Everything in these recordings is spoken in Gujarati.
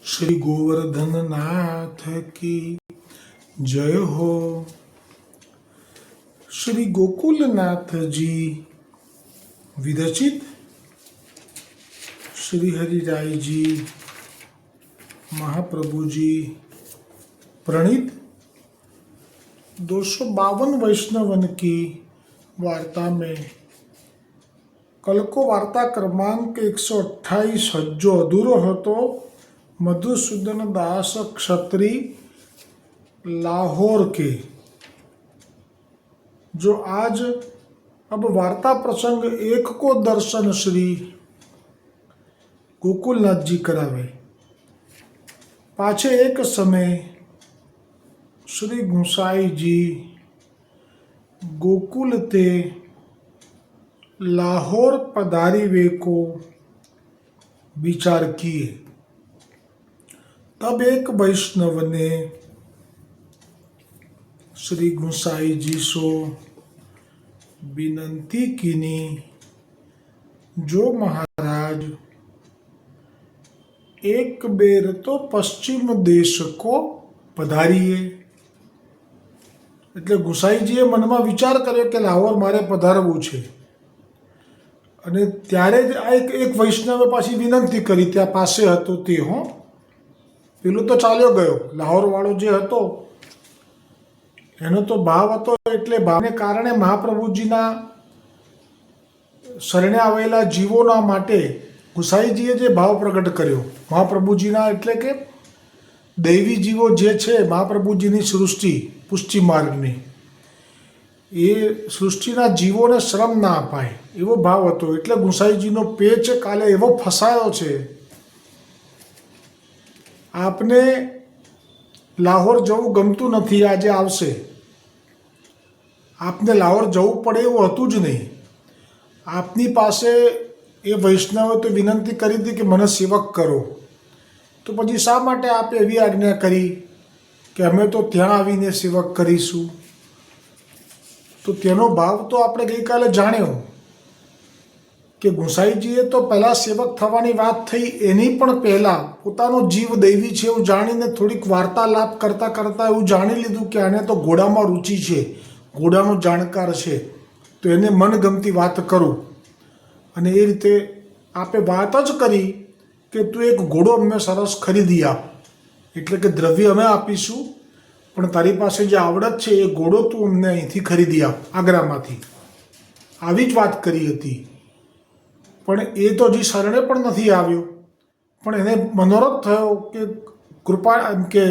श्री गोवर्धन नाथ की जय हो। श्री गोकुलनाथ जी विरचित श्री हरिराय जी महाप्रभु जी प्रणीत 252 वैष्णवन की वार्ता में कल को वार्ता क्रमांक 128 जो अधूरो હતો मधुसूदन दास क्षत्री लाहौर के, जो आज अब वार्ता प्रसंग 1 को दर्शन श्री गोकुलनाथ जी करावे। पाछे एक समय श्री गुसाई जी गोकुल ते लाहौर पधारी वे को विचार किए। तब एक वैष्णव ने श्री गुसाई जी सो विनंती कीनी, जो महाराज एक बेर तो पश्चिम देश को पधारीए। એટલે ગુસાઈજીએ મનમાં વિચાર કર્યો કે લાહોર મારે પધારવું છે, અને ત્યારે જ આ એક વૈષ્ણવે પાછી વિનંતી કરી, ત્યાં પાસે હતો તે પેલો તો ચાલ્યો ગયો, લાહોરવાળો જે હતો એનો તો ભાવ હતો, એટલે ભાવને કારણે મહાપ્રભુજીના શરણે આવેલા જીવોના માટે ગુસાઈજીએ જે ભાવ પ્રગટ કર્યો મહાપ્રભુજીના, એટલે કે દૈવી જીવો જે છે મહાપ્રભુજીની સૃષ્ટિ પુષ્ટિ માર્ગની, એ સૃષ્ટિના જીવોને શ્રમ ના અપાય એવો ભાવ હતો. એટલે ગુસાઈજીનો પેચ કાલે એવો ફસાયો છે, આપને લાહોર જવું ગમતું નથી, આજે આવશે, આપને લાહોર જવું પડે એવું હતું જ નહીં. આપની પાસે એ વૈષ્ણવે તો વિનંતી કરી હતી કે મને સેવક કરો, તો પછી શા માટે આપે એવી આજ્ઞા કરી કે અમે તો ત્યાં આવીને સેવક કરીશું? તો તેનો ભાવ તો આપણે ગઈકાલે જાણ્યો કે ગુસાઈજીએ તો પહેલાં સેવક થવાની વાત થઈ, એની પણ પહેલાં પોતાનો જીવ દૈવી છે એવું જાણીને થોડીક વાર્તાલાપ કરતાં કરતાં એવું જાણી લીધું કે આને તો ઘોડામાં રુચિ છે, ઘોડાનો જાણકાર છે, તો એને મનગમતી વાત કરું. અને એ રીતે આપે વાત જ કરી કે તું એક ઘોડો અમને સરસ ખરીદી આપ, એટલે કે દ્રવ્ય અમે આપીશું, પણ તારી પાસે જે આવડત છે એ ઘોડો તું અમને અહીંથી ખરીદી આપ, આગ્રામાંથી. આવી જ વાત કરી હતી. પણ એ તો હજી શરણે પણ નથી આવ્યો, પણ એને મનોરથ થયો કે કૃપા એમ કે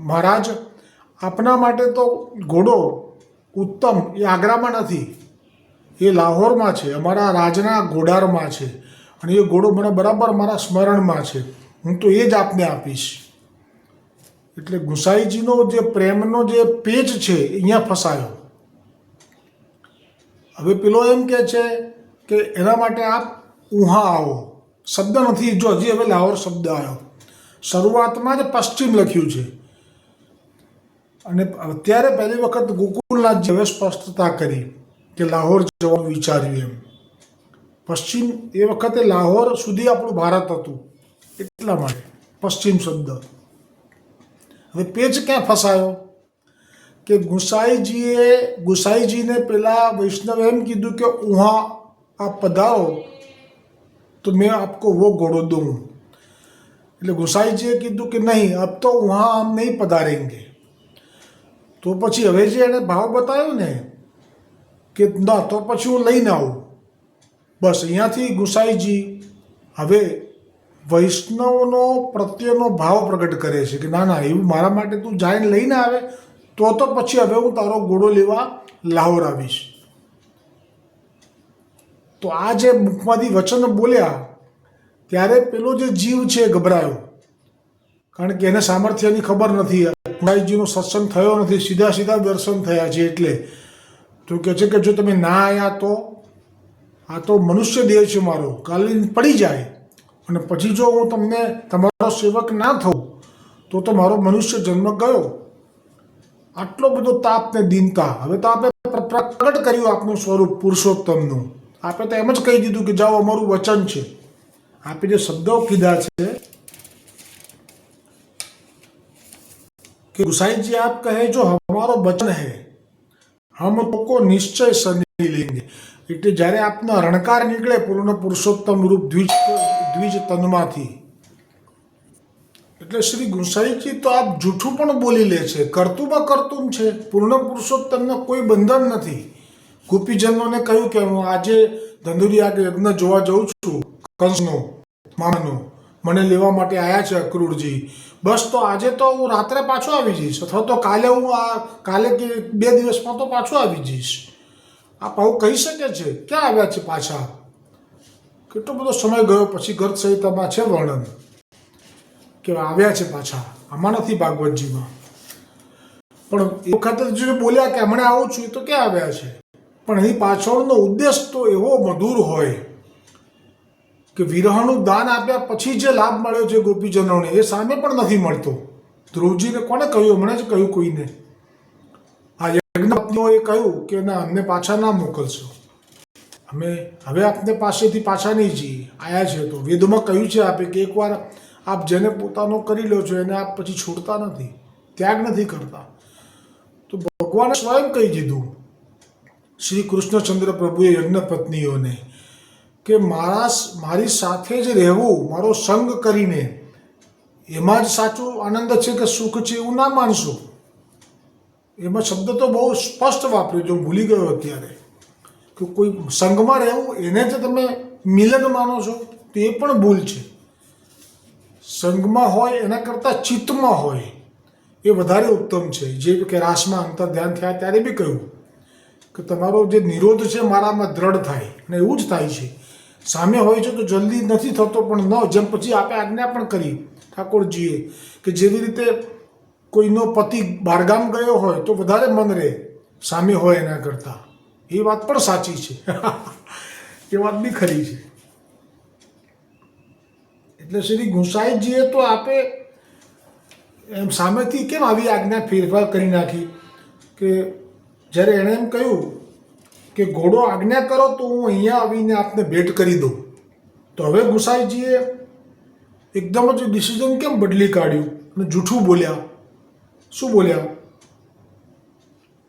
મહારાજ આપના માટે તો ઘોડો ઉત્તમ એ આગ્રામાં નથી, એ લાહોરમાં છે, અમારા રાજના ઘોડારમાં છે, અને એ ઘોડો મને બરાબર મારા સ્મરણમાં છે, હું તો એ જ આપને આપીશ. એટલે ગુસાઈજીનો જે પ્રેમનો જે પેચ છે એ અહીંયા ફસાયો. હવે પેલો એમ કહે છે કે એના માટે આપ ઉહા આવો, શબ્દ નથી, જો હજી હવે લાહોર શબ્દ આવ્યો, શરૂઆતમાં જ પશ્ચિમ લખ્યું છે, અને અત્યારે પહેલી વખત ગોકુલનાથજી હવે સ્પષ્ટતા કરી કે લાહોર જવાનું વિચાર્યું એમ. પશ્ચિમ એ વખતે લાહોર સુધી આપણું ભારત હતું, એટલા માટે પશ્ચિમ શબ્દ. હવે પેચ ક્યાં ફસાયો કે ગુસાઈજીને પેલા વૈષ્ણવે એમ કીધું કે ઉહા आप पधारो तो मैं आपको वो घोड़ो दूँ. એટલે ગુસાઈજીએ કીધું કે નહીં, अब तो वहाँ हम नहीं पधारेंगे. તો પછી હવે જે એણે ભાવ બતાવ્યો ને કે ના, તો પછી હું લઈને આવું, બસ અહીંયાથી ગુસાઈજી હવે વૈષ્ણવનો પ્રત્યેનો ભાવ પ્રગટ કરે છે કે ના ના, એવું મારા માટે તું જાઈને લઈને આવે તો પછી હવે હું તારો ઘોડો લેવા લાહોર આવીશ. તો આ જે મુખમાંથી વચન બોલ્યા ત્યારે પેલો જે જીવ છે ગભરાયો, કારણ કે એને સામર્થ્યની ખબર નથી, ગુસાઈજીનો સત્સંગ થયો નથી, સીધા સીધા દર્શન થયા છે. એટલે તો કહે છે કે જો તમે ના આવ્યા તો આ તો મનુષ્ય દેહ છે મારો, કાલે પડી જાય, અને પછી જો હું તમને તમારો સેવક ના થઉં તો મારો મનુષ્ય જન્મ ગયો. આટલો બધો તાપ ને દીનતા, હવે તો આપણે પ્રગટ કર્યું આપનું સ્વરૂપ પુરુષોત્તમનું. આપણે તો એમ જ કહી દીધું કે જાઓ અમારું વચન છે. આપે જે શબ્દો કીધા છે कि गुसाई जी आप कहे जो हमारो वचन है हम तो निश्चय सनी लेंगे। એટલે જ્યારે આપનો રણકાર નીકળે પૂર્ણ પુરુષોત્તમ રૂપ દ્વિજ તનમાંથી, એટલે શ્રી ગુસાઈજી તો આપ જૂઠું પણ બોલી લે છે, કરતુંમાં કરતું છે, પૂર્ણ પુરુષોત્તમને કોઈ બંધન નથી. ગોપીજનોને કહ્યું કે હું આજે ધંધુરિયા યજ્ઞ જોવા જઉં છું, કંસનો મામાનો, મને લેવા માટે આવ્યા છે અક્રૂરજી, બસ તો આજે તો હું રાત્રે પાછો આવી જઈશ, અથવા તો કાલે કે 2 દિવસમાં તો પાછો આવી જઈશ. આપ આવું કહી શકે છે? ક્યાં આવ્યા છે પાછા? કેટલો બધો સમય ગયો પછી ગર્ગ સંહિતામાં છે વર્ણન કે આવ્યા છે પાછા, આમાં નથી ભાગવતજીમાં. પણ એ વખતે જે બોલ્યા કે હમણાં આવું છું, એ તો ક્યાં આવ્યા છે? પણ એની પાછળનો ઉદ્દેશ તો એવો મધુર હોય કે વિરહનું દાન આપ્યા પછી જે લાભ મળ્યો છે ગોપીજનોને, એ સામે પણ નથી મળતો. ધ્રુવજીને કોને કહ્યું? હમણાં જ કહ્યું કોઈને. આ યજ્ઞપત્નીઓએ કહ્યું કે ના, અમને પાછા ના મોકલશો, અમે હવે આપને પાસેથી પાછા નહીં જઈએ, આયા છે તો. વેદમાં કહ્યું છે આપે કે એકવાર આપ જેને પોતાનો કરી લો છો એને આપ પછી છોડતા નથી, ત્યાગ નથી કરતા. તો ભગવાને સ્વયં કહી દીધું શ્રી કૃષ્ણચંદ્ર પ્રભુએ યજ્ઞપત્નીઓને કે મારી સાથે જ રહેવું, મારો સંગ કરીને, એમાં જ સાચું આનંદ છે કે સુખ છે એવું ના માનશો. એમાં શબ્દ તો બહુ સ્પષ્ટ વાપર્યો, જો ભૂલી ગયો અત્યારે, કે કોઈ સંગમાં રહેવું એને જ તમે મિલન માનો છો, તો એ પણ ભૂલ છે. સંગમાં હોય એના કરતાં ચિત્તમાં હોય એ વધારે ઉત્તમ છે. જે કે રાસમાં અંતર ધ્યાન થયા ત્યારે બી કહ્યું કે તમારો જે નિરોધ છે મારામાં દ્રઢ થાય, અને એવું જ થાય છે. સામે હોય છે તો જલ્દી નથી થતો, પણ ન, જેમ પછી આપે આજ્ઞા પણ કરી ઠાકોરજીએ કે જેવી રીતે કોઈનો પતિ બહારગામ ગયો હોય તો વધારે મન રહે સામે હોય એના કરતાં. એ વાત પણ સાચી છે. એ વાત બી ખરી છે. એટલે શ્રી ગુસાઈજીએ તો આપે એમ સામેથી કેમ આવી આજ્ઞા ફેરફાર કરી નાખી કે જ્યારે એણે એમ કહ્યું કે ઘોડો આજ્ઞા કરો તો હું અહીંયા આવીને આપને ભેટ કરી દઉં, તો હવે ગુસાઈજીએ એકદમ જ ડિસિઝન કેમ બદલી કાઢ્યું અને જૂઠું બોલ્યા? શું બોલ્યા?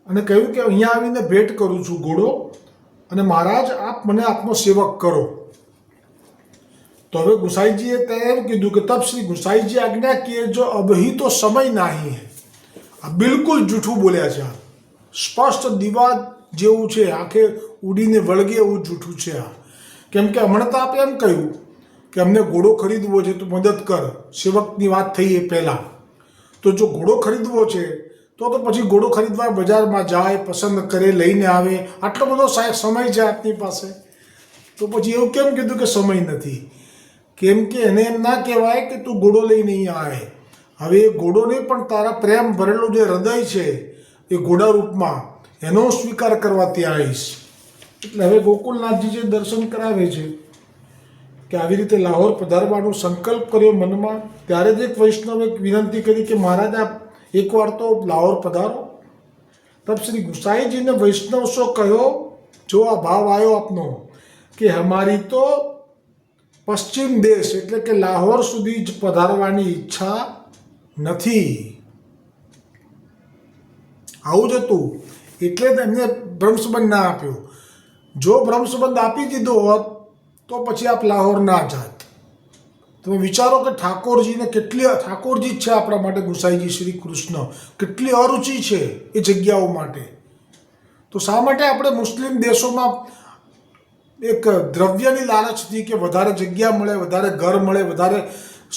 અને કહ્યું કે અહીંયા આવીને ભેટ કરું છું ઘોડો, અને મહારાજ આપ મને આપનો સેવક કરો. તો હવે ગુસાઈજીએ એમ કીધું કે તબ શ્રી ગુસાઈજી આજ્ઞા કિए जो अभी तो समय नहीं है. આ બિલકુલ જૂઠું બોલ્યા છે. આ સ્પષ્ટ દીવા જેવું છે, આંખે ઉડીને વળગે એવું જૂઠું છે આ. કેમ કે હમણાં તો આપણે એમ કહ્યું કે અમને ઘોડો ખરીદવો છે તો મદદ કર, સેવકની વાત થઈ એ પહેલાં. તો જો ઘોડો ખરીદવો છે તો પછી ઘોડો ખરીદવા બજારમાં જાય, પસંદ કરે, લઈને આવે. આટલો બધો સમય છે આપની પાસે, તો પછી એવું કેમ કીધું કે સમય નથી? કેમ કે એને એમ ના કહેવાય કે તું ઘોડો લઈને અહીં આવે. હવે એ ઘોડો નહીં, પણ તારા પ્રેમ ભરેલું જે હૃદય છે એ ઘોડા રૂપમાં, એનો સ્વીકાર કરવા ત્યાં આવીશ. એટલે હવે ગોકુલનાથજી જે દર્શન કરાવે છે કે આવી રીતે લાહોર પધારવાનો સંકલ્પ કર્યો મનમાં, ત્યારે જ એક વૈષ્ણવે વિનંતી કરી કે મહારાજ આપ એકવાર તો લાહોર પધારો. તબ શ્રી ગુસાઈજીને વૈષ્ણવ શો કહ્યો, જો આ ભાવ આવ્યો આપનો કે અમારી તો પશ્ચિમ દેશ એટલે કે લાહોર સુધી જ પધારવાની ઈચ્છા નથી. આવું જ હતું. એટલે જ એમને બ્રહ્મસંબંધ ના આપ્યો. જો બ્રહ્મસંબંધ આપી દીધો હોત તો પછી આપ લાહોર ના જાત. તમે વિચારો કે ઠાકોરજીને ઠાકોરજી જ છે આપણા માટે, ગુસાઈજી શ્રી કૃષ્ણ કેટલી અરુચિ છે એ જગ્યાઓ માટે. તો શા માટે આપણે મુસ્લિમ દેશોમાં એક દ્રવ્યની લાલચથી કે વધારે જગ્યા મળે, વધારે ઘર મળે, વધારે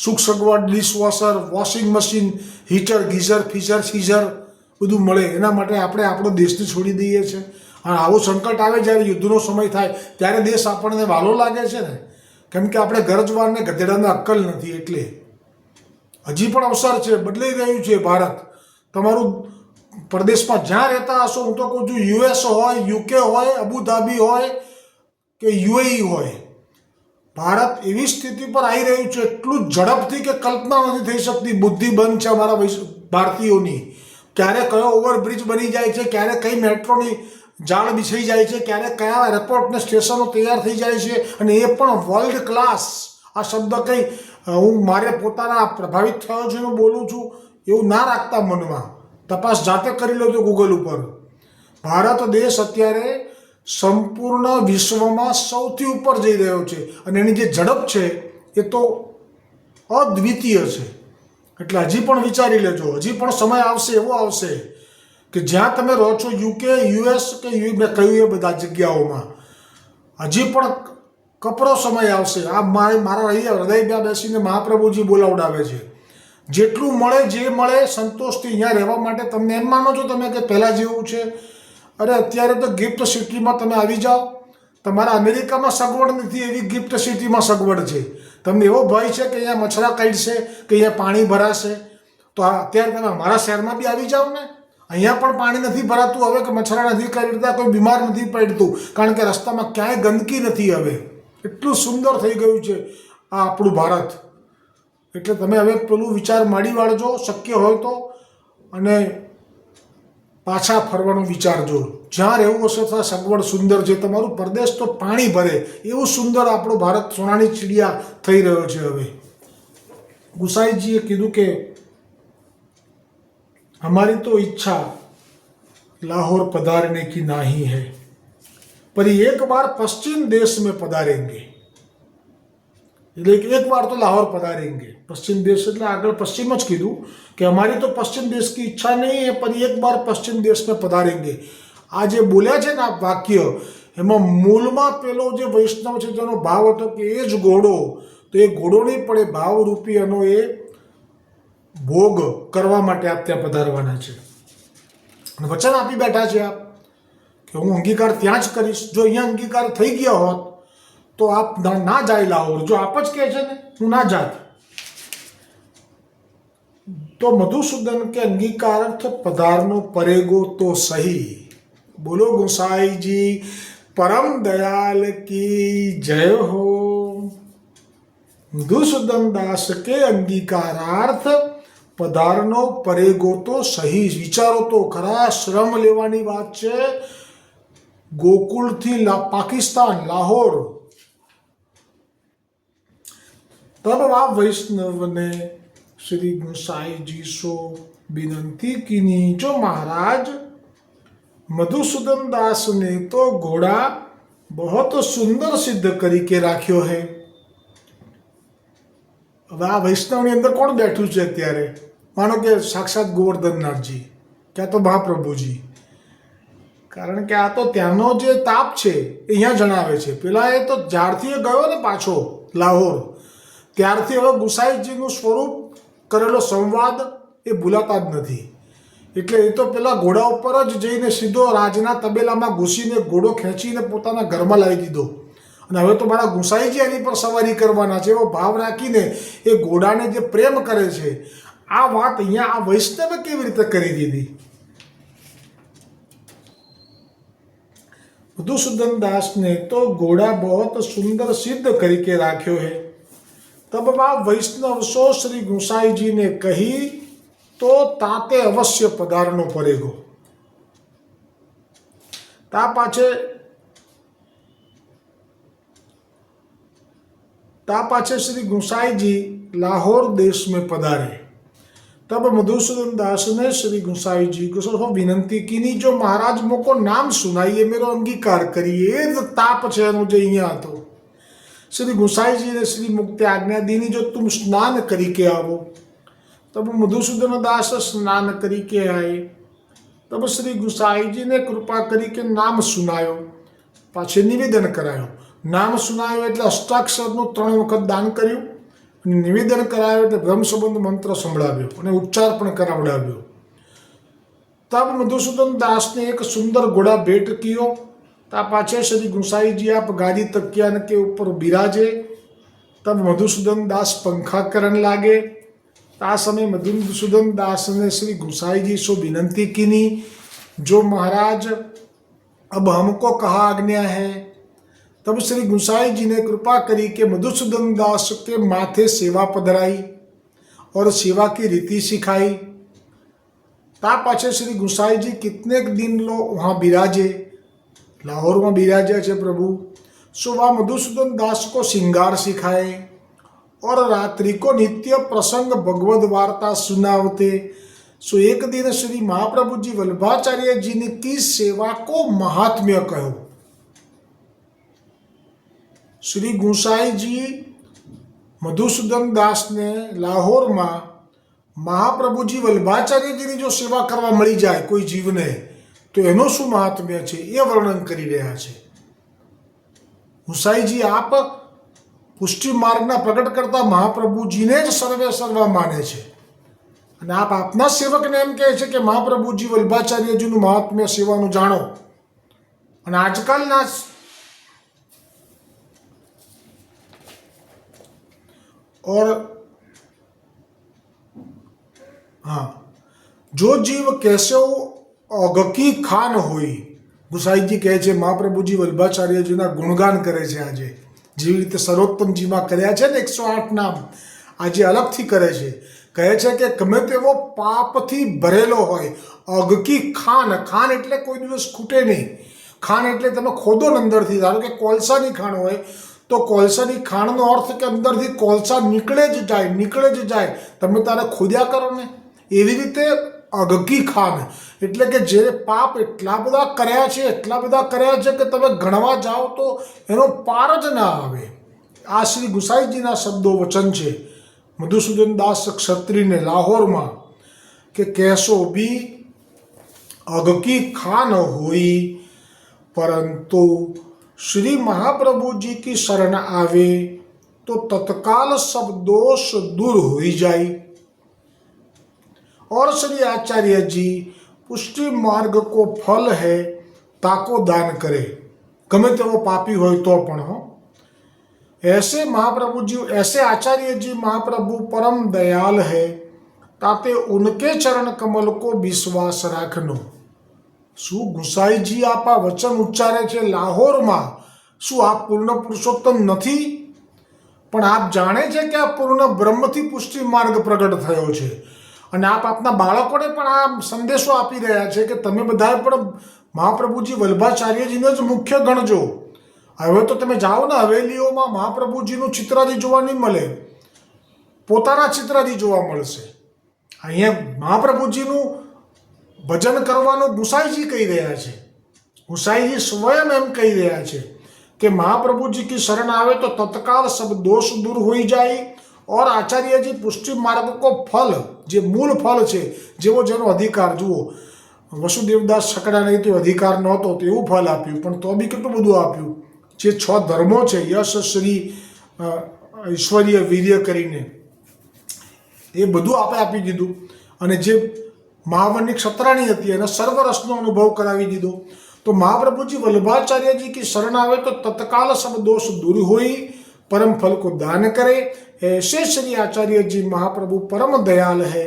સુખ સગવડ, dishwasher, washing machine, heater, geyser, ફીઝર, સીઝર બધું મળે, એના માટે આપણે આપણો દેશને છોડી દઈએ છીએ. અને આવો સંકટ આવે જ્યારે યુદ્ધનો સમય થાય ત્યારે દેશ આપણને વાલો લાગે છે ને, કેમ કે આપણે ગરજવારને ગધેડાને અક્કલ નથી. એટલે હજી પણ અવસર છે, બદલાઈ રહ્યું છે ભારત. તમારું પ્રદેશમાં જ્યાં રહેતા હશો, હું તો કહું છું US હોય, UK હોય, અબુધાબી હોય કે UAE હોય, ભારત એવી સ્થિતિ પર આવી રહ્યું છે એટલું ઝડપથી કે કલ્પના નથી થઈ શકતી. બુદ્ધિ બંધ છે અમારા ભારતીયોની. ક્યારે કયો ઓવરબ્રિજ બની જાય છે, ક્યારે કઈ મેટ્રોની જાળ બિછાઈ જાય છે, ક્યારે કયા એરપોર્ટ ને સ્ટેશનો તૈયાર થઈ જાય છે, અને એ પણ વર્લ્ડ ક્લાસ. આ શબ્દ કંઈ હું મારે પોતાના પ્રભાવિત થયો છે એનું બોલું છું એવું ના રાખતા મનમાં. તપાસ જાતે કરી લો તો ગૂગલ ઉપર. ભારત દેશ અત્યારે સંપૂર્ણ વિશ્વમાં સૌથી ઉપર જઈ રહ્યો છે અને એની જે ઝડપ છે એ તો અદ્વિતીય છે. એટલે હજી પણ વિચારી લેજો, હજી પણ સમય આવશે, એવો આવશે કે જ્યાં તમે રહો છો, યુકે, યુએસ કે મેં કહ્યું એ બધા જગ્યાઓમાં હજી પણ કપરો સમય આવશે. આ મારા અહીંયા હૃદયમાં બેસીને મહાપ્રભુજી બોલાવડાવે છે. જેટલું મળે, જે મળે સંતોષથી અહીંયા રહેવા માટે. તમને એમ માનો છો તમે કે પહેલાં જેવું છે? અરે અત્યારે તો ગિફ્ટ સિટીમાં તમે આવી જાઓ. તમારા અમેરિકામાં સગવડ નથી એવી ગિફ્ટ સિટીમાં સગવડ છે. તમને એવો ભય છે કે અહીંયા મચ્છરા કાઢશે, કે અહીંયા પાણી ભરાશે, તો અત્યારે તમે અમારા શહેરમાં બી આવી જાઓ ને. અહીંયા પણ પાણી નથી ભરાતું હવે, કે મચ્છરા નથી કાઢતા, કોઈ બીમાર નથી પડતું, કારણ કે રસ્તામાં ક્યાંય ગંદકી નથી હવે. એટલું સુંદર થઈ ગયું છે આ આપણું ભારત. એટલે તમે હવે પેલું વિચાર માંડી વાળજો શક્ય હોય તો, અને પાછા ફરવાનું વિચારજો. જ્યાં રહેવું હશે તો સગવડ સુંદર છે. તમારું પરદેશ તો પાણી ભરે એવું સુંદર આપણો ભારત સોનાની ચીડિયા થઈ રહ્યો છે હવે. ગુસાઈજીએ કીધું કે हमारी तो इच्छा लाहौर पधारने की नहीं है, पर एक बार पश्चिम देश में पधारेंगे. એટલે એક વાર તો લાહોર પધારેંગે. પશ્ચિમ દેશ એટલે આગળ પશ્ચિમ જ કીધું કે અમારી તો પશ્ચિમ દેશ की इच्छा नहीं है, पर एक बार पश्चिम देश में पधारेंगे. આ જે બોલ્યા છે ને આ વાક્ય, એમાં મૂળમાં પેલો જે વૈષ્ણવ છે જેનો ભાવ હતો કે એ જ ઘોડો, તો એ ઘોડો નહીં પડે, ભાવરૂપી એનો એ ભોગ કરવા માટે આપ ત્યાં પધારવાના છે. અને વચન આપી બેઠા છે આપ કે હું અંગીકાર ત્યાં જ કરીશ. જો અહીંયા અંગીકાર થઈ ગયા હોત તો આપ ના જાય લાહોર. જો આપ જ કહે છે ને હું ના જાત, તો મધુસૂદન કે અંગીકારાર્થ પધારનો પરેગો તો સહી. બોલો गोसाईजी परम दयाल की जय हो. मधुसूदन दास के अंगीकारार्थ પધારનો પરેગો તો સહી. વિચારો તો ખરા, શ્રમ લેવાની વાત છે. ગોકુળથી પાકિસ્તાન લાહોર. तब आप वैष्णव ने श्री गोसाई जी सो विनंती कीनी, जो महाराज मधुसूदन दास ने तो घोड़ा बहुत सुंदर सिद्ध करी के राख्यो है. હવે આ વૈષ્ણવની અંદર કોણ બેઠું છે અત્યારે? માનો કે સાક્ષાત ગોવર્ધનનાથજી, ક્યાં તો મહાપ્રભુજી. કારણ કે આ તો ત્યાંનો જે તાપ છે એ અહીંયા જણાવે છે. પેલા એ તો જ્યારથી એ ગયો ને પાછો લાહોર, ત્યારથી હવે ગુસાઈજીનું સ્વરૂપ કરેલો સંવાદ એ ભૂલાતા જ નથી. એટલે એ તો પેલા ઘોડા ઉપર જ જઈને સીધો રાજના તબેલામાં ઘૂસીને ઘોડો ખેંચીને પોતાના ઘરમાં લાવી દીધો. અને હવે તો મારા ગુસાઈજી એની પર સવારી કરવાના છે, એવો ભાવ રાખીને એ ઘોડાને જે પ્રેમ કરે છે. આ વાત અહીંયા આ વૈષ્ણવે કેવી રીતે કરી દીધી? मधुसूदन दास ने तो घोड़ा बहुत सुंदर सिद्ध करके राख्यो है. तब वह वैष्णव सो श्री गोसाई जी ने कही, तो ताते अवश्य पधारनो पड़ेगो. ता पाछे श्री गोसाई जी लाहौर देश में पधारे. तब मधुसूदन दास ने श्री गोसाई जी को विनंती की, जो महाराज मोको नाम सुनाइए, मेरो अंगीकार करिए. ताप है जो अहियाँ तो श्री गोसाई जी ने श्री मुक्ति आज्ञा दीनी, जो तुम स्नान करी के आवो. तब मधुसूदन दास स्नान करी के आए. तब श्री गोसाई जी ने कृपा करी के नाम सुनायो. पाछे निवेदन करायो. नाम सुनायो એટલે અષ્ટાક્ષરનું 3 વખત દાન કર્યું, નિવેદન કરાયો એટલે બ્રહ્મ સંબંધ મંત્ર સંભળાવ્યો અને ઉચ્ચાર પણ કરાવડાવ્યો. તબ મધુસૂદન દાસને એક સુંદર ઘોડા ભેટ કિયો. તા પાછે શ્રી गोसाई जी आप गादी तकिया के ऊपर बिराजे. तब मधुसूदन दास पंखा करने लागे. ता समय मधुसूदन दास ने श्री गोसाई जी सो विनंती कीनी, जो महाराज अब हमको कहा आज्ञा है. तब श्री गोसाई जी ने कृपा करी के मधुसूदन दास के माथे सेवा पधराई और सेवा की रीति सिखाई. ता पाछे श्री गोसाई जी कितने दिन लो वहाँ बिराजे, लाहौर में बिराजे छे प्रभु. सो वह मधुसूदन दास को श्रृंगार सिखाए और रात्रि को नित्य प्रसंग भगवद वार्ता सुनावते। सो एक दिन श्री महाप्रभु जी वल्लभाचार्य जी ने की सेवा को महात्म्य कहो। श्री गुसाई जी मधुसूदन दास ने लाहौर में महाप्रभुजी वल्लभाचार्यजीની જો સેવા કરવા મળી જાય કોઈ જીવને તો એનો શું મહાત્મ્ય છે એ વર્ણન કરી રહ્યા છે। ગુસાઈજી આપ પુષ્ટિ માર્ગના પ્રગટ કરતા મહાપ્રભુજીને જ સર્વે સર્વા માને છે અને આપ આપના સેવકને એમ કહે છે કે મહાપ્રભુજી વલ્લભાચાર્યજીનું મહાત્મ્ય સેવાનું જાણો। અને આજકાલના और हाँ, जो जीव कैसे अगकी खान होई। गुसाईजी कहे छे महाप्रभुजी वल्लभाचार्यजीना गुणगान करे छे। आजे जेवी रीते सर्वोत्तमजीमां कर्या छे ने 108 नाम આજે અલગથી કરે છે। કહે છે કે ગમે તેવો પાપથી ભરેલો હોય, અગકી ખાન, ખાન એટલે કોઈ દિવસ ખૂટે નહીં। ખાન એટલે તમે ખોદો ને અંદરથી, ધારો કે કોલસાની ખાણ હોય તો કોલસાની ખાણનો અર્થ કે અંદરથી કોલસા નીકળે જ જાય, તમે તારે ખોદ્યા કરો ને। એવી રીતે અગકી ખાન એટલે કે જે પાપ એટલા બધા કર્યા છે કે તમે ગણવા જાઓ તો એનો પાર જ ના આવે। આ શ્રી ગુસાઈજીના શબ્દો વચન છે મધુસૂદન દાસ ક્ષત્રિયને લાહોરમાં કે કૈસો भी अगकी खान होई परंतु श्री महाप्रभु जी की शरण आवे तो तत्काल सब दोष दूर हो जाए। और श्री आचार्य जी पुष्टि मार्ग को फल है ताको दान करे। गमे ते वो पापी हो तो पण हो। ऐसे महाप्रभु जी, ऐसे आचार्य जी महाप्रभु परम दयाल है ताते उनके चरण कमल को विश्वास राखनो। शू गुसाईजी आप आ वचन उच्चारे छे लाहोर में, शू आप पूर्ण पुरुषोत्तम नहीं पण आप जाणे छे कि आ पूर्ण ब्रह्म थी पुष्टि मार्ग प्रगट थयो छे। અને આપ આપના બાળકોને પણ આ સંદેશો આપી રહ્યા છે કે તમે બધાએ પણ મહાપ્રભુજી વલ્લભાચાર્યજીને જ મુખ્ય ગણજો। હવે તો તમે જાઓ ને હવેલીઓમાં મહાપ્રભુજીનું ચિત્રાદી જોવા નહીં મળે, પોતાના ચિત્રાદી જોવા મળશે। અહીંયા મહાપ્રભુજીનું ભજન કરવાનું ગુસાઈજી કહી રહ્યા છે। ગુસાઈજી સ્વયં એમ કહી રહ્યા છે કે મહાપ્રભુજી की शरण आवे तो तत्काल सब दोष दूर हो जाए। और आचार्य जी पुष्टि मार्ग को फल, जे मूल फल है, जेवो जेनो अधिकार जुओ, वसुदेवदास छकड़ा नहीं तो अधिकार नहोतो तो एवं फल आप्યું, પણ તો બી કેટલું બધું આપ્યું। જે 6 ધર્મો છે યશ શ્રી ઐશ્વર્ય વીર્ય કરીને એ બધું આપણે આપી દીધું। અને જે મહાવરની ક્ષત્રાણી હતી એને સર્વરસનો અનુભવ કરાવી દીધો। તો મહાપ્રભુજી વલ્લભાચાર્યજી की शरण आवे तो तत्काल सब दोष दूर होई, परम फल को दान करे। ऐसे श्री आचार्य जी महाप्रभु परम दयाल है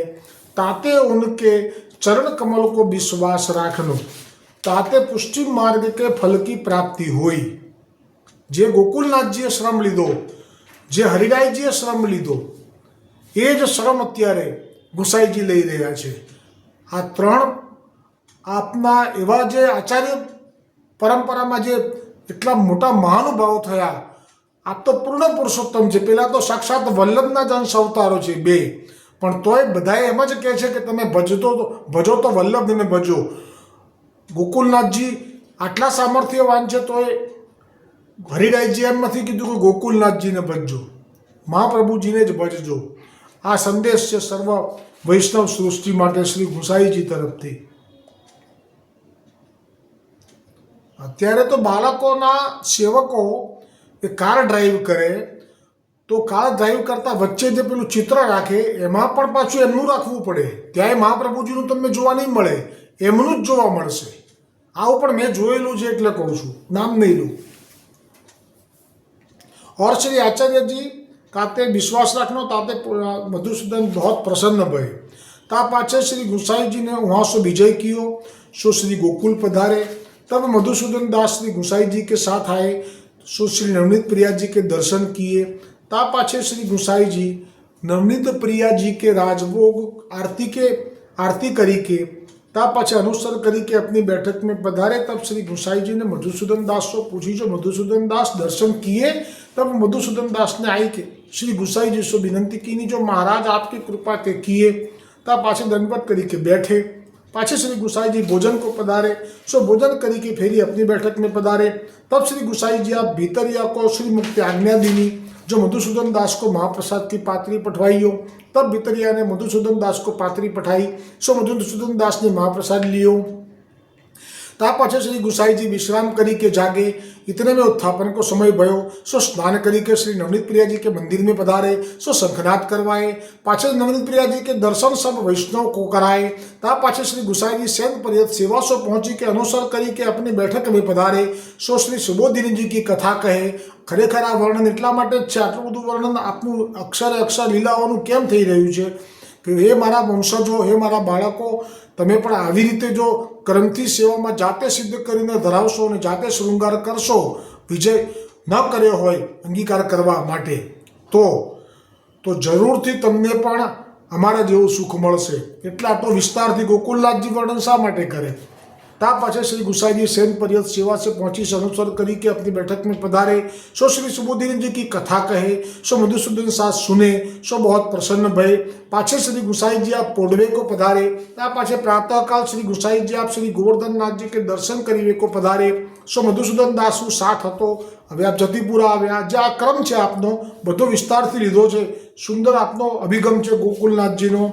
ताते उनके चरण कमल को विश्वास राखनो, ताते पुष्टि मार्ग के फल की प्राप्ति हुई। जे गोकुलनाथ जी श्रम लीधो, जे हरिराय जी श्रम लीधो, ए ज श्रम अत्यारे गुसाईजी लई रह्या छे। आ 3 आपना एवा जे आचार्य परंपरामां जे एटला मोटा महानुभाव थया, आप तो पूर्ण पुरुषोत्तम है। पेला तो साक्षात वल्लभना ज अंश अवतारो छे 2, पण तोय बधाए एम ज कहे छे के तमे भजो तो वल्लभने भजो। गोकुलनाथ जी आटला सामर्थ्यवान छे तोय हरिरायजी एम नथी कीधुं के गोकुलनाथ जी ने भजो, महाप्रभुजी ने ज भजजो। आ संदेश छे सर्व वैष्णव सृष्टि माटे श्री गुसाईजी तरफथी। अत्यारे तो बाळकोना सेवको એ કાર ડ્રાઈવ કરે તો કાર ડ્રાઈવ કરતાં વચ્ચે જે પેલું ચિત્ર રાખે એમાં પણ પાછું એમનું રાખવું પડે। ત્યાંય મહાપ્રભુજીનું તમને જોવા નહીં મળે, એમનું જ જોવા મળશે। આવું પણ મેં જોયેલું છે એટલે કહું છું, નામ નહીં લઉં। और श्री आचार्य जी ताते विश्वास रखनो, ताते मधुसूदन बहुत प्रसन्न भय। ता पाछे श्री गुसाई जी ने वहाँ से विजय कियो, सो श्री गोकुल पधारे। तब मधुसूदन दास श्री गुसाई जी के साथ आए, सो श्री नवनीत प्रिया जी के दर्शन किए। ता पाछे श्री गुसाई जी नवनीत प्रिया जी के राजभोग आरती करी के ता पाछे अनुसर करी के अपनी बैठक में पधारे। तब श्री गुसाई जी ने मधुसूदन दास को पूछी, जो मधुसूदन दास दर्शन किए। तब मधुसूदन दास ने आई के श्री गुसाई जी से विनंती की जो महाराज आपकी कृपा के किए ता पाछे दंडवत करी के बैठे पाछे श्री गुसाई जी भोजन को पधारे सो भोजन करी के फेरी अपनी बैठक में पधारे तब श्री गुसाई जी आप भीतरिया को श्री मुक्ति आज्ञा दीनी जो मधुसूदन दास को महाप्रसाद की पात्री पठवाई हो तब भीतरिया ने मधुसूदन दास को पात्री पठाई सो मधुसूदन दास ने महाप्रसाद लियो ता पाछे श्री गुसाई जी विश्राम करी के जागे इतने में उत्थापन को समय भयो सो स्नान करी के श्री नवनीत प्रिया जी के मंदिर में पधारे सो शंखनाद करवाए पाछे नवनीत प्रिया जी के दर्शन सब वैष्णव को कराए ता पाछे श्री गुसाई जी सैन पर्यत सेवा सो पहुंची के अनुसर करी के अपनी बैठक में पधारे सो श्री सुबोधिनी जी की कथा कहे खरेखर आ वर्णन એટલા માટે જ છે આટલું બધું વર્ણન આપનું અક્ષરે અક્ષર લીલાઓનું કેમ થઈ રહ્યું છે કે હે મારા વંશજો હે મારા બાળકો તમે પણ આવી રીતે જો કર્મથી સેવામાં જાતે સિદ્ધ કરીને ધરાવશો અને જાતે શૃંગાર કરશો વિજય ન કર્યો હોય અંગીકાર કરવા માટે તો જરૂરથી તમને પણ અમારા જેવું સુખ મળશે એટલે આટલો વિસ્તારથી ગોકુલનાથજી વર્ણન શા માટે કરે ता पाछे श्री गुसाई जी सैन पर्यत सेवा से पहुंची अनुसर करी के अपनी बैठक में पधारे सो श्री सुबोधिनी जी की कथा कहे सो मधुसूदन सास सुने सो बहुत प्रसन्न भय पाछे श्री गुसाई जी आप पोडवे को पधारे ता पाछे प्रातःकाल श्री गुसाई जी आप श्री गोवर्धन नाथ जी के दर्शन करीवे को पधारे सो मधुसूदन दास साथ हतो હવે આપ જતીપુરા આવ્યા જે આ ક્રમ છે આપનો બધો વિસ્તારથી લીધો છે સુંદર આપનો અભિગમ છે ગોકુલનાથજીનો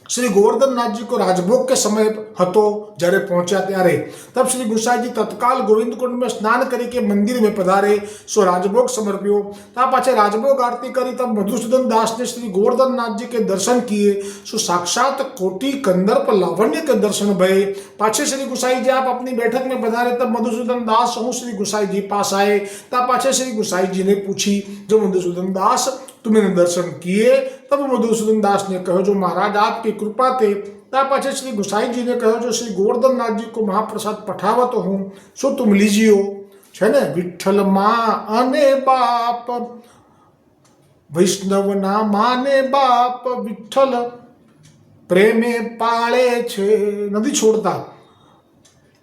श्री गोवर्धन नाथ जी को राजभोग के समय हतो जયારે पहुंचा त्यारे तब श्री गुसाई जी तत्काल गोविंद कुंड में स्नान करी के मंदिर में पधारे सो राजभोग समर्प्यो ता पाछे राजभोग आरती करी तब मधुसूदन दास ने श्री गोवर्धन नाथ जी के दर्शन किए सो साक्षात कोटि कंदर्प लावण्य के दर्शन भये पाछे श्री गुसाई जी आप अपनी बैठक में पधारे तब मधुसूदन दास हूँ श्री गुसाई जी पास आए ता पाछे श्री गुसाई जी ने पूछी जो मधुसूदन दास तुमने दर्शन किए तब मधुसूदन दास ने कहो जो महाराज आपकी कृपा थे ता पाछे श्री गुसाई जी ने कहो जो श्री गोवर्धन नाथ जी को महाप्रसाद पठावत हूँ सो तुम लीजियो है ने विठ्ठल माँ अने बाप वैष्णव ना माने बाप विठ्ठल प्रेमे पाळे छे नदी छोड़ता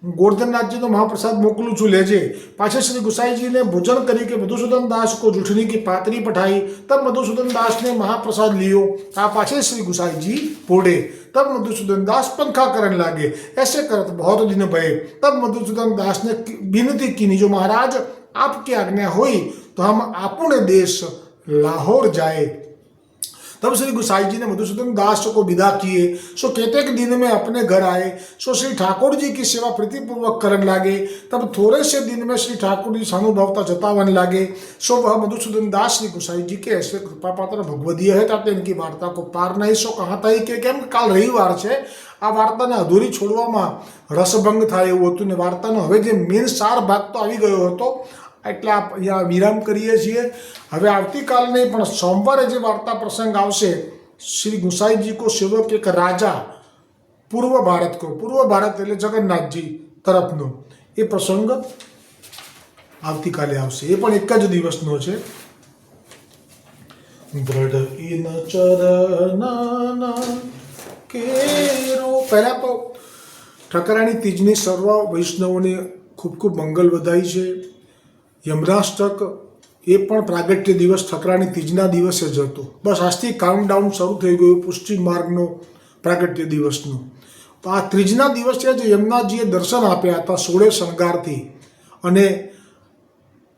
गोवर्धननाथ जी तो महाप्रसाद मोकलू छू लेजे पाछे श्री गुसाई जी ने भोजन करी के मधुसूदन दास को जूठनी की पात्री पठाई तब मधुसूदन दास ने महाप्रसाद लियो ता पाछे श्री गुसाई जी पोड़े तब मधुसूदन दास पंखा करने लागे ऐसे करत बहुत दिन भये तब मधुसूदन दास ने विनती की जो महाराज आपकी आज्ञा हुई तो हम आपने देश लाहौर जाए तब श्री गुसाई जी ने मधुसूदन दास को विदा किए सो कहते के दिन में अपने घर आए सो श्री ठाकुर जी की सेवा प्रीतिपूर्वक करने लागे तब थोड़े से दिन में श्री ठाकुर जी सानुभवता जतावन लागे सो वह मधुसूदन दास श्री गुसाई जी के ऐसे कृपा पात्र भगवदीय है ताते इनकी वार्ता को पार नहीं सो कहा था कि केम काल रविवार है आ वार्ता ने अधूरी छोड़वामां रसभंग थाय एवुं हतुं ने वार्तानो हवे जे मेन सार भाग तो आवी गयो हतो એટલે આપ અહીંયા વિરામ કરીએ છીએ હવે આવતીકાલ નહીં પણ સોમવારે જે વાર્તા પ્રસંગ આવશે શ્રી ગુસાઈજી કો સેવક એક રાજા પૂર્વ ભારત એટલે જગન્નાથજી તરફનો એ પ્રસંગ આવતીકાલે આવશે એ પણ એક જ દિવસનો છે દ્રઢ ઇન ચરણના કેરો પહેલા તો ઠકરાણી તીજની સર્વ વૈષ્ણવોને ખૂબ ખૂબ મંગલ વધાઈ છે યમરાષ્ટક એ પણ પ્રાગટ્ય દિવસ ઠકરાણી તીજના દિવસે જ હતો બસ આજથી કાઉન્ટડાઉન શરૂ થઈ ગયું પુષ્ટિ માર્ગનો પ્રાગટ્ય દિવસનો તો આ ત્રીજના દિવસે જ યમુનાજીએ દર્શન આપ્યા હતા 16 શણગારથી અને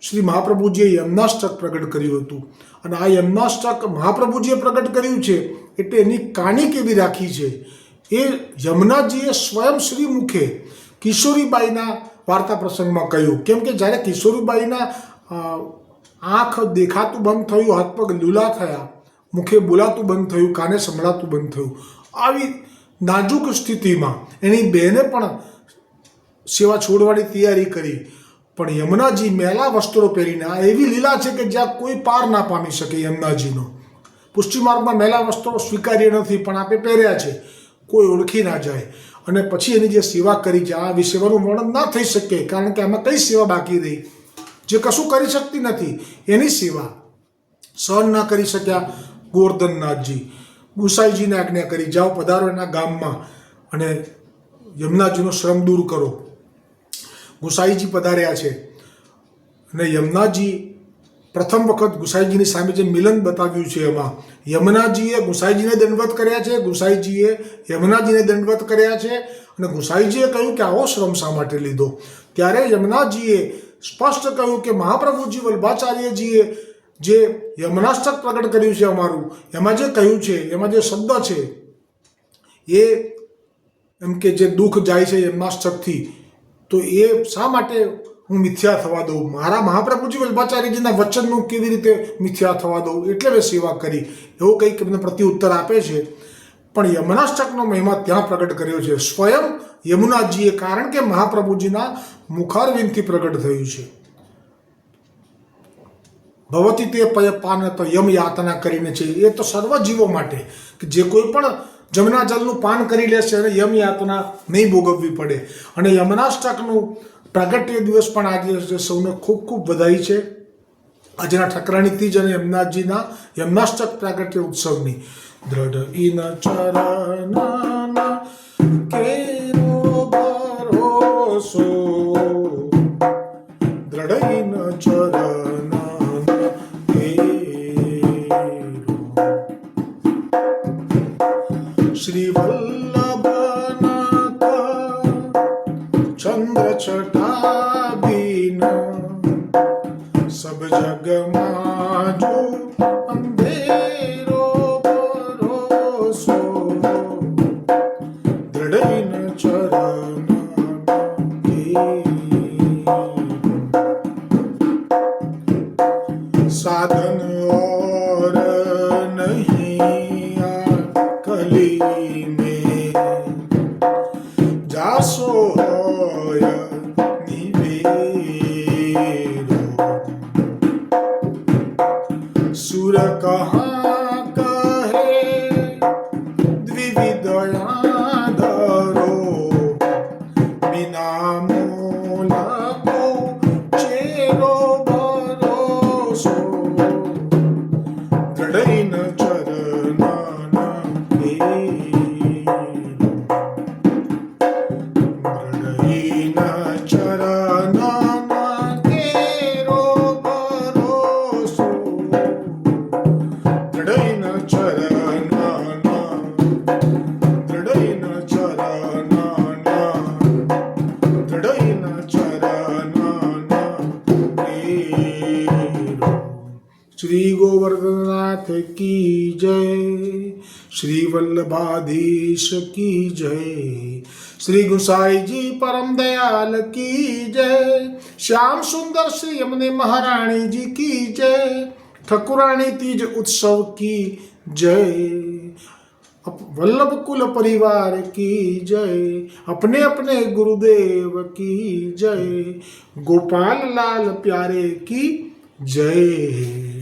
શ્રી મહાપ્રભુજીએ યમનાષ્ટક પ્રગટ કર્યું હતું અને આ યમનાષ્ટક મહાપ્રભુજીએ પ્રગટ કર્યું છે એટલે એની કહાની કેવી રાખી છે એ યમુનાજીએ સ્વયં શ્રીમુખે કિશોરીબાઈના વાર્તા પ્રસંગમાં કહ્યું કેમ કે જ્યારે કિશોરીબાઈના આંખ દેખાતું બંધ થયું હાથ પગ લૂલા થયા મુખે બોલાતું બંધ થયું કાને સંભળાતું બંધ થયું આવી નાજુક સ્થિતિમાં એની બહેને પણ સેવા છોડવાની તૈયારી કરી પણ યમુનાજી મેલા વસ્ત્રો પહેરીને આ એવી લીલા છે કે જ્યાં કોઈ પાર ના પામી શકે યમુનાજીનો પુષ્ટિ માર્ગમાં મેલા વસ્ત્રો સ્વીકાર્ય નથી પણ આપે પહેર્યા છે કોઈ ઓળખી ના જાય અને પછી એની જે સેવા કરી છે આ સેવાનું વર્ણન ના થઈ શકે કારણ કે આમાં કઈ સેવા બાકી રહી જે કશું કરી શકતી નથી એની સેવા સહન ના કરી શક્યા ગોવર્ધનનાથજી ગુસાઈજીને આજ્ઞા કરી જાઓ પધારો એના ગામમાં અને યમુનાજીનો શ્રમ દૂર કરો ગુસાઈજી પધાર્યા છે અને યમુનાજી પ્રથમ વખત ગુસાઈજીની સામે જે મિલન બતાવ્યું છે એમાં યમુનાજીએ ગુસાઈજીને દંડવત કર્યા છે, ગુસાઈજીએ યમુનાજીને દંડવત કર્યા છે અને ગુસાઈજીએ કહ્યું કે આવો શ્રમ શા માટે લીધો. ત્યારે યમુનાજીએ સ્પષ્ટ કહ્યું કે મહાપ્રભુજી વલ્ભાચાર્યજીએ જે યમનાષ્ટક પ્રગટ કર્યું છે અમારું, એમાં જે કહ્યું છે, એમાં જે શબ્દ છે એ એમ કે જે દુઃખ જાય છે યમનાષ્ટકથી, તો એ શા માટે હું મિથ્યા થવા દઉં? મારા મહાપ્રભુજી વલ્ભાચાર્યજીના વચનનું કેવી રીતે મિથ્યા થવા દઉં? એટલે મેં સેવા કરી, એવું કંઈક એમને પ્રત્યુત્તર આપે છે. પણ યમનાષ્ટકનો મહિમા ત્યાં પ્રગટ કર્યો છે સ્વયં યમુનાજીએ, કારણ કે મહાપ્રભુજીના મુખારવિંદથી પ્રગટ થયું છે. ભવતી તે પયપાન તો યમ યાતના કરીને છે, એ તો સર્વ જીવો માટે કે જે કોઈ પણ જમના જલનું પાન કરી લેશે અને યમ યાતના નહીં ભોગવવી પડે. અને યમનાષ્ટકનું પ્રાગટ્ય દિવસ પણ આજે સૌને ખૂબ ખૂબ વધાઈ છે. આજના ઠકરાણી તીજ અને યમુનાજીના યમનાષ્ટક પ્રાગટ્ય ઉત્સવની. દ્રઢ ઇન ચરણના કેરો ભરોસો, દ્રઢ ઇન ચરણના કેરો શ્રી વલ્લભનાથ ચંદ્ર છટા બીન સબ જગમાં જો અંધેરો ભરોસો, દ્રઢ ઇન ચરણના કેરો સાધન और नहीं कली में जासो होय निवेरो, सुर कहाँ कहे द्विविदया धरो, बिना मोला को चेरो भरोसो, દ્રઢ ઇન ચરણના કેરો, દ્રઢ ઇન ચરણના કેરો ભરોસો, દ્રઢ ઇન ચરણના, દ્રઢ ઇન ચરણના, દ્રઢ ઇન ચરણના કેરો. શ્રી ગોવર્ધનનાથ કી જય, શ્રી વલ્લભાધીશ કી જય, શ્રી ગુસાઈજી પરમ દયાલ કી જય, શ્યામ સુંદર શ્રી યમુને મહારાણીજી કી જય, ઠकुराणी तीज उत्सव की जय, वल्लभ कुल परिवार की जय, अपने अपने गुरुदेव की जय, गोपाल लाल प्यारे की जय.